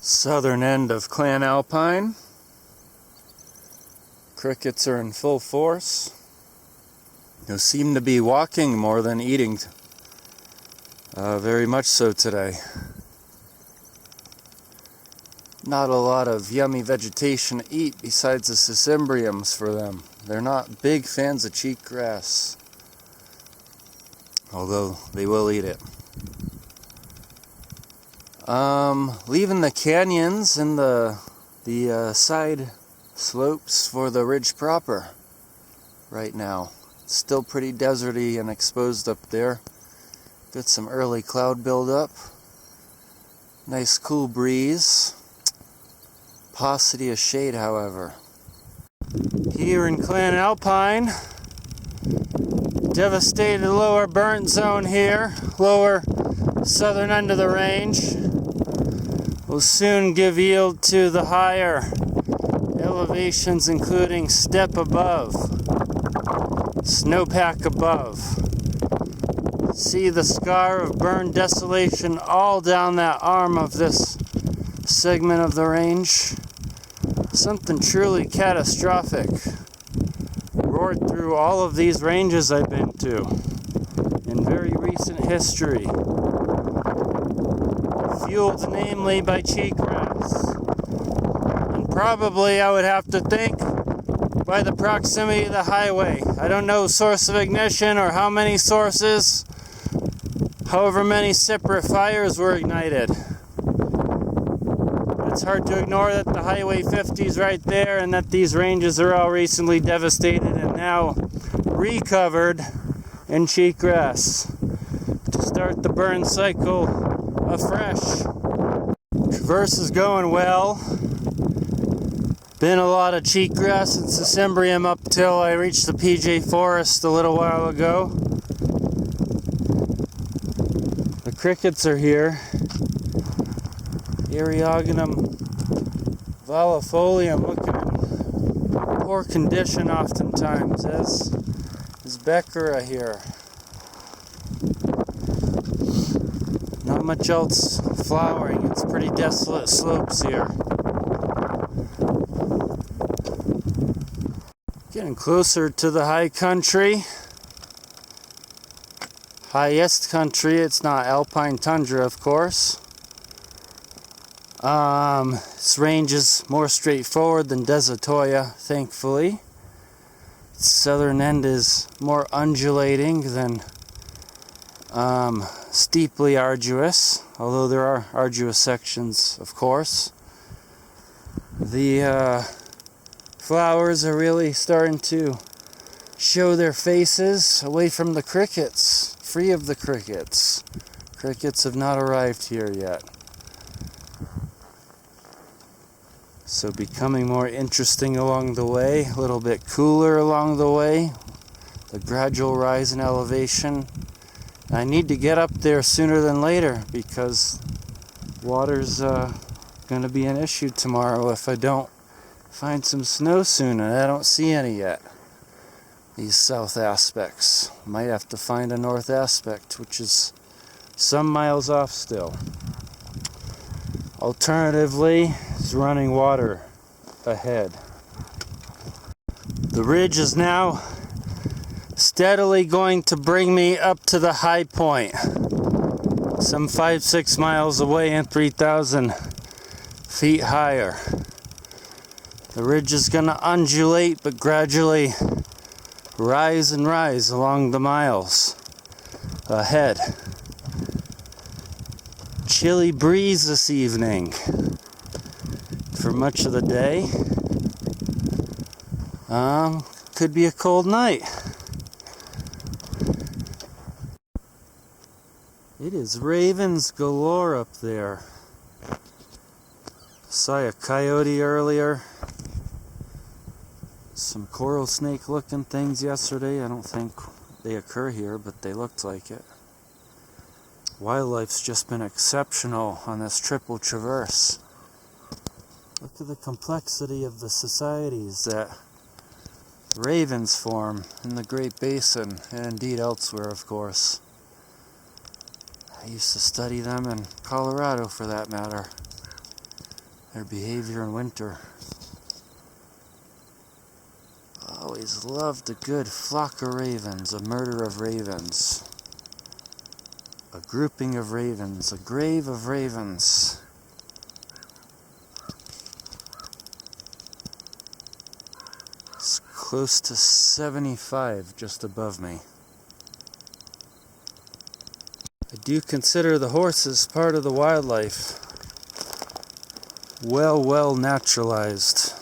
Southern end of Clan Alpine. Crickets are in full force. They seem to be walking more than eating. Very much so today. Not a lot of yummy vegetation to eat besides the cymbriums for them. They're not big fans of cheatgrass, although they will eat it. Leaving the canyons and the side slopes for the ridge proper right now. It's still pretty deserty and exposed up there. Got some early cloud buildup. Nice cool breeze. Paucity of shade, however. Here in Clan Alpine, devastated lower burnt zone here, lower southern end of the range, will soon give yield to the higher elevations, including steppe above, snowpack above. See the scar of burned desolation all down that arm of this segment of the range. Something truly catastrophic roared through all of these ranges I've been to in very recent history. Fueled namely by cheatgrass. And probably, I would have to think, by the proximity of the highway. I don't know source of ignition or how many sources, however many separate fires were ignited. It's hard to ignore that the Highway 50 is right there and that these ranges are all recently devastated and now recovered in cheatgrass to start the burn cycle afresh. Traverse is going well. Been a lot of cheatgrass and cymbrium up till I reached the PJ Forest a little while ago. The crickets are here. Eriogonum volifolium looking in poor condition oftentimes, as is Beckera here. Not much else flowering. It's pretty desolate slopes here. Getting closer to the high country. Highest country. It's not alpine tundra, of course. This range is more straightforward than Desatoya, thankfully. Its southern end is more undulating than steeply arduous, although there are arduous sections, of course. The flowers are really starting to show their faces away from the crickets, free of the crickets. Crickets have not arrived here yet. So becoming more interesting along the way, a little bit cooler along the way, the gradual rise in elevation. I need to get up there sooner than later because water's going to be an issue tomorrow if I don't find some snow soon, and I don't see any yet. These south aspects. Might have to find a north aspect, which is some miles off still. Alternatively, is running water ahead. The ridge is now steadily going to bring me up to the high point, some 5-6 miles away and 3,000 feet higher. The ridge is going to undulate but gradually rise and rise along the miles ahead. Chilly breeze this evening for much of the day. Could be a cold night. It is ravens galore up there. Saw a coyote earlier. Some coral snake looking things yesterday. I don't think they occur here, but they looked like it. Wildlife's just been exceptional on this triple traverse. Look at the complexity of the societies that ravens form in the Great Basin, and indeed elsewhere, of course. I used to study them in Colorado, for that matter. their behavior in winter. Always loved a good flock of ravens, a murder of ravens, a grouping of ravens, a grave of ravens. It's close to 75 just above me. I do consider the horses part of the wildlife. Well naturalized.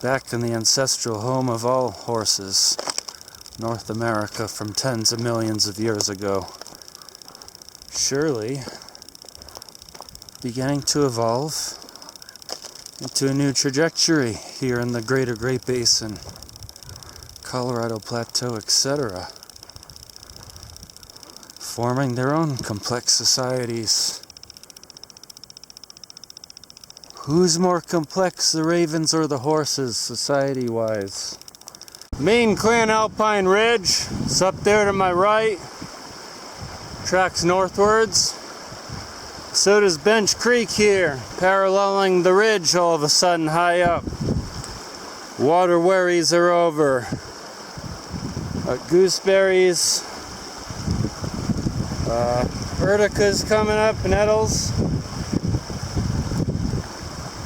Back in the ancestral home of all horses, North America, from tens of millions of years ago. Surely beginning to evolve into a new trajectory here in the greater Great Basin, Colorado Plateau, etc. Forming their own complex societies. Who's more complex, the ravens or the horses, society-wise? Main Clan Alpine Ridge, it's up there to my right. Tracks northwards. So does Bench Creek here, paralleling the ridge all of a sudden high up. Water worries are over. Gooseberries, urticas coming up, nettles.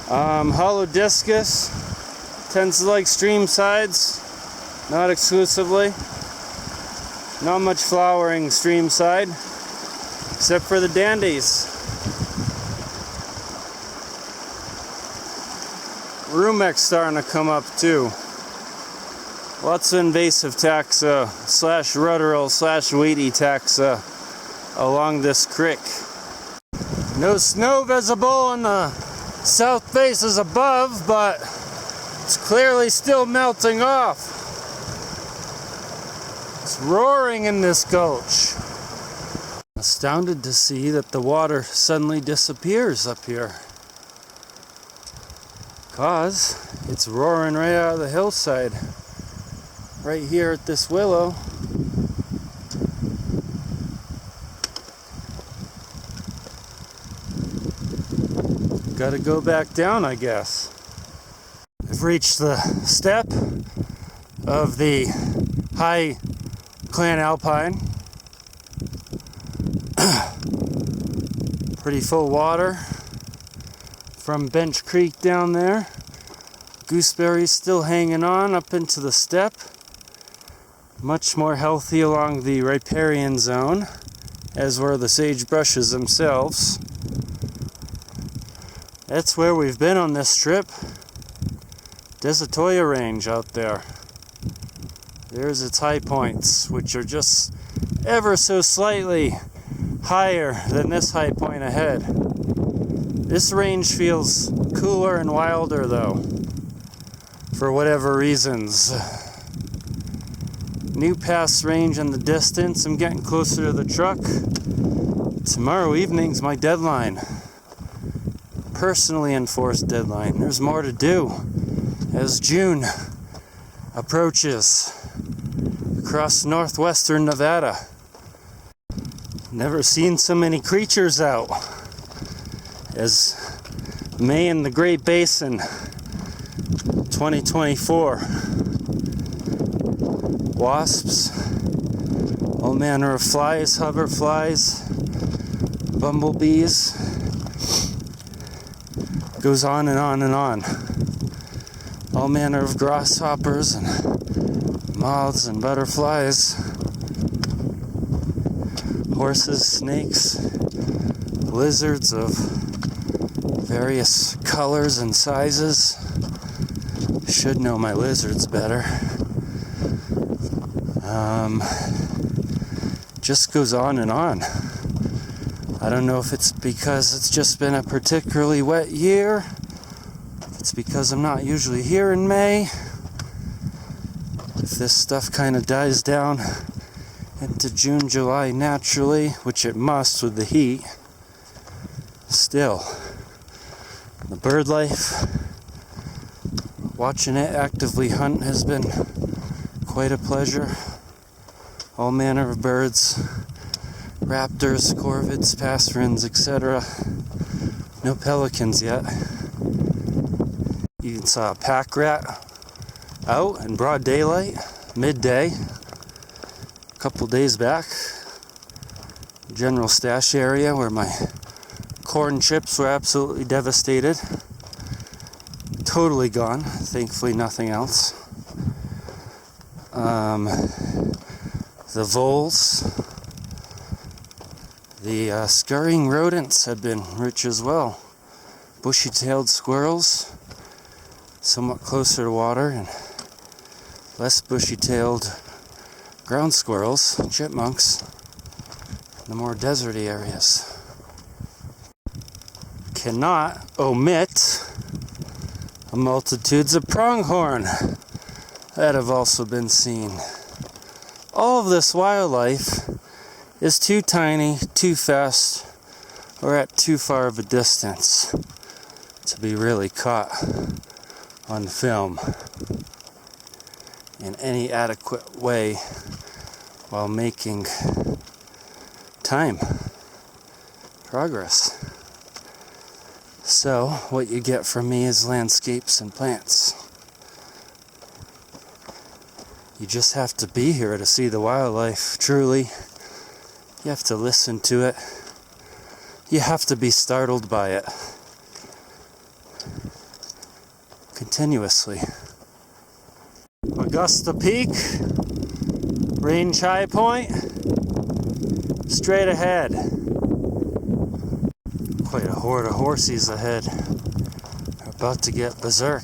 Holodiscus tends to like stream sides, not exclusively. Not much flowering stream side, except for the dandies. Rumex starting to come up too. Lots of invasive taxa / ruderal / weedy taxa along this creek. No snow visible on the south faces above, but it's clearly still melting off. It's roaring in this gulch. Astounded to see that the water suddenly disappears up here. Cause it's roaring right out of the hillside. Right here at this willow. Gotta go back down, I guess. I've reached the steppe of the high Clan Alpine. Pretty full water from Bench Creek down there. Gooseberries still hanging on up into the steppe. Much more healthy along the riparian zone, as were the sagebrushes themselves. That's where we've been on this trip. Desatoya range out there. There's its high points, which are just ever so slightly higher than this high point ahead. This range feels cooler and wilder though, for whatever reasons. New Pass range in the distance. I'm getting closer to the truck. Tomorrow evening's my deadline. Personally enforced deadline. There's more to do as June approaches across northwestern Nevada. Never seen so many creatures out as May in the Great Basin 2024. Wasps, all manner of flies, hoverflies, bumblebees. Goes on and on and on. All manner of grasshoppers and moths and butterflies. Horses, snakes, lizards of various colors and sizes. Should know my lizards better. Just goes on and on. I don't know if it's because it's just been a particularly wet year. If it's because I'm not usually here in May. If this stuff kind of dies down into June, July naturally, which it must with the heat. Still, the bird life, watching it actively hunt has been quite a pleasure. All manner of birds, raptors, corvids, passerines, etc. No pelicans yet. You saw a pack rat out in broad daylight, midday, a couple days back. General stash area where my corn chips were absolutely devastated. Totally gone. Thankfully, nothing else. The voles, the scurrying rodents have been rich as well. Bushy-tailed squirrels, somewhat closer to water, and less bushy-tailed ground squirrels, chipmunks, in the more deserty areas. Cannot omit the multitudes of pronghorn that have also been seen. All of this wildlife is too tiny, too fast, or at too far of a distance to be really caught on film in any adequate way while making time, progress. So, what you get from me is landscapes and plants. You just have to be here to see the wildlife, truly. You have to listen to it. You have to be startled by it. Continuously. Augusta Peak, Range High Point, straight ahead. Quite a horde of horsies ahead. They're about to get berserk.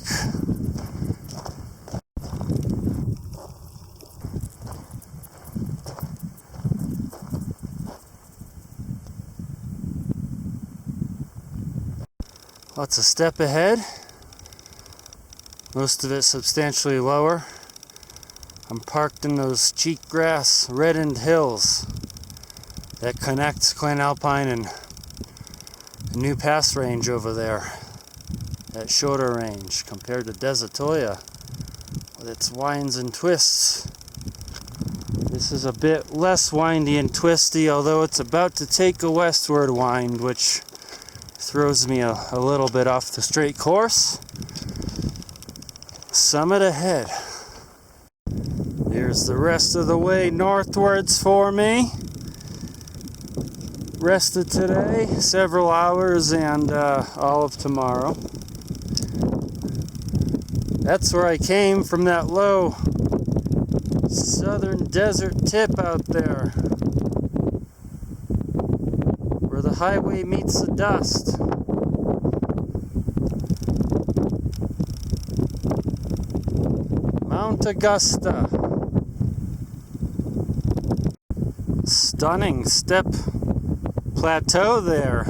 Lots of steppe ahead, most of it substantially lower. I'm parked in those cheatgrass reddened hills that connect Clan Alpine and the new pass range over there. That shorter range compared to Desatoya with its winds and twists. This is a bit less windy and twisty, although it's about to take a westward wind, which throws me a little bit off the straight course. Summit ahead. Here's the rest of the way northwards for me. Rested today, several hours, and all of tomorrow. That's where I came from, that low southern desert tip out there, where the highway meets the dust. Mount Augusta. Stunning steppe plateau there,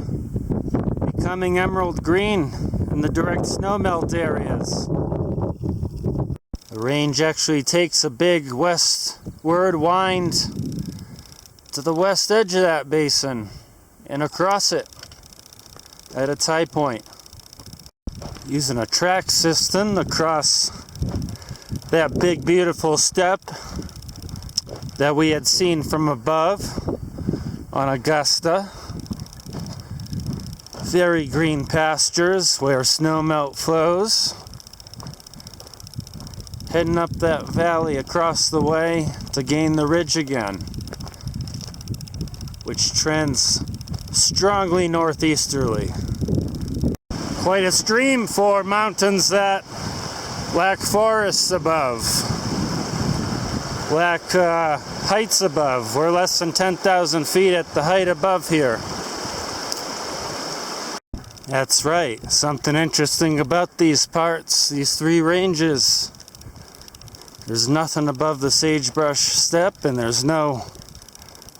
becoming emerald green in the direct snowmelt areas. The range actually takes a big westward wind to the west edge of that basin and across it at its high point. Using a track system across that big beautiful steppe that we had seen from above on Augusta. Very green pastures where snowmelt flows. Heading up that valley across the way to gain the ridge again, which trends strongly northeasterly. Quite a stream for mountains that lack forests above, lack heights above. We're less than 10,000 feet at the height above here. That's right. Something interesting about these parts, these three ranges. There's nothing above the sagebrush steppe, and there's no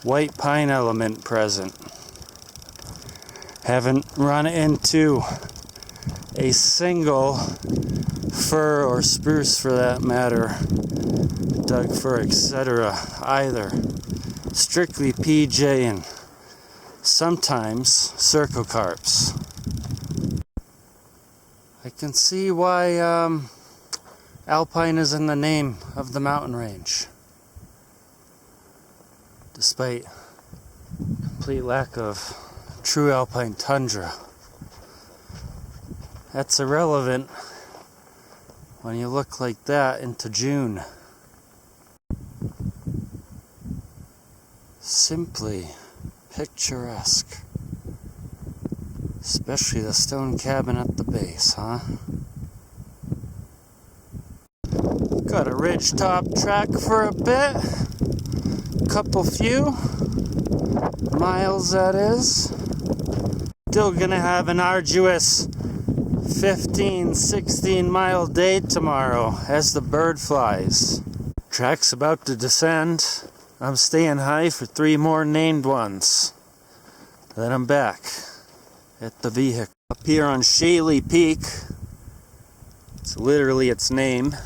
white pine element present. Haven't run into a single fir or spruce, for that matter, Doug fir, etc. either. Strictly PJ and sometimes circocarps. I can see why alpine is in the name of the mountain range, despite complete lack of true alpine tundra. That's irrelevant when you look like that into June. Simply picturesque. Especially the stone cabin at the base, huh? Got a ridge top track for a bit. Few miles, that is. Still gonna have an arduous 15-16 mile day tomorrow as the bird flies. Track's about to descend. I'm staying high for 3 more named ones. Then I'm back at the vehicle. Up here on Shaley Peak. It's literally its name.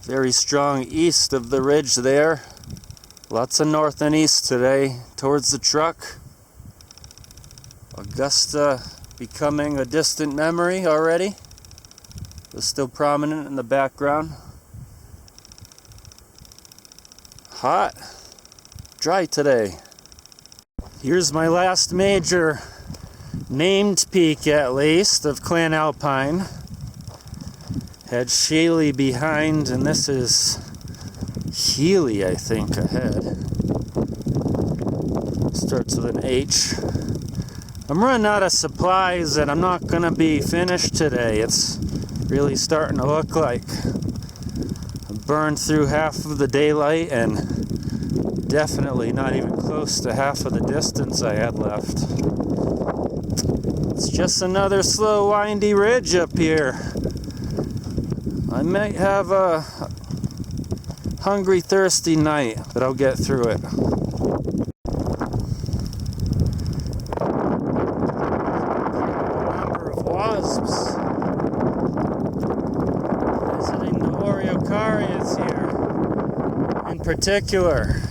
Very strong east of the ridge there. Lots of north and east today towards the truck. Augusta becoming a distant memory already. It's still prominent in the background. Hot, dry today. Here's my last major named peak, at least, of Clan Alpine. Had Shaley behind, and this is Healy, I think, ahead. Starts with an H. I'm running out of supplies and I'm not gonna be finished today. It's really starting to look like I've burned through half of the daylight and definitely not even close to half of the distance I had left. It's just another slow, windy ridge up here. I might have a hungry, thirsty night, but I'll get through it. Number of wasps visiting the Oreocarias here, in particular.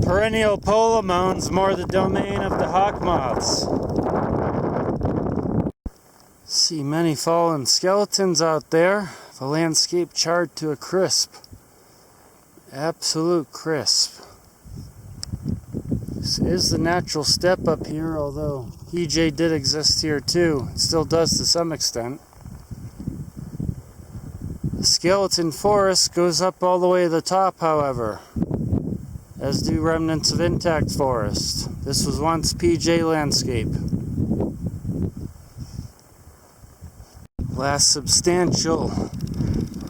Perennial polomones, more the domain of the hawk moths. See many fallen skeletons out there. The landscape charred to a crisp. Absolute crisp. This is the natural steppe up here, although EJ did exist here too. It still does to some extent. The skeleton forest goes up all the way to the top, however, as do remnants of intact forest. This was once PJ landscape. Last substantial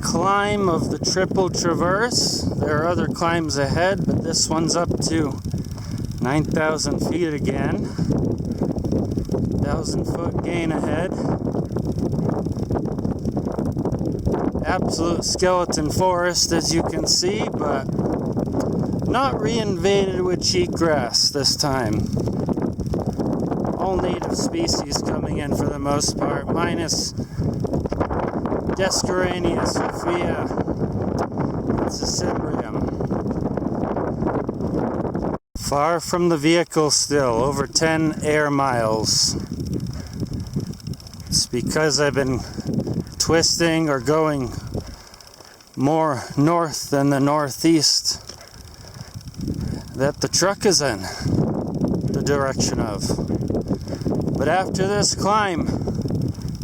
climb of the triple traverse. There are other climbs ahead, but this one's up to 9,000 feet again. 1,000-foot gain ahead. Absolute skeleton forest, as you can see, but not reinvaded with cheatgrass this time. All native species coming in for the most part, minus Descarania, Sophia, and Cimbrium. Far from the vehicle still, over 10 air miles. It's because I've been twisting or going more north than the northeast that the truck is in the direction of. But after this climb,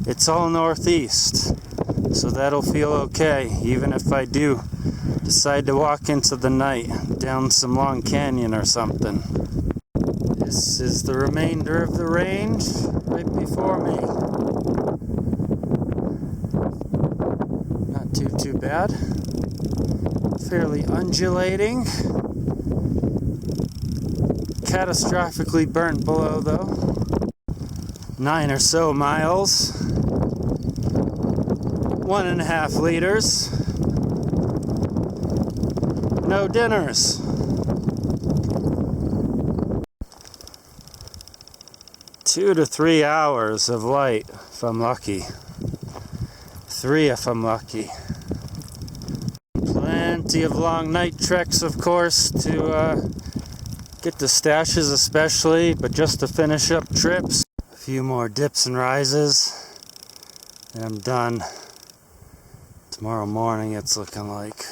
it's all northeast, so that'll feel okay, even if I do decide to walk into the night down some long canyon or something. This is the remainder of the range right before me. Not too bad. Fairly undulating. Catastrophically burnt below, though. 9 or so miles. 1.5 liters. No dinners. Two to 3 hours of light if I'm lucky. 3 if I'm lucky. Plenty of long night treks, of course, to get to stashes especially, but just to finish up trips. A few more dips and rises, and I'm done. Tomorrow morning it's looking like.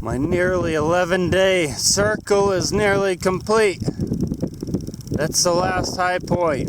My nearly 11-day circle is nearly complete. That's the last high point.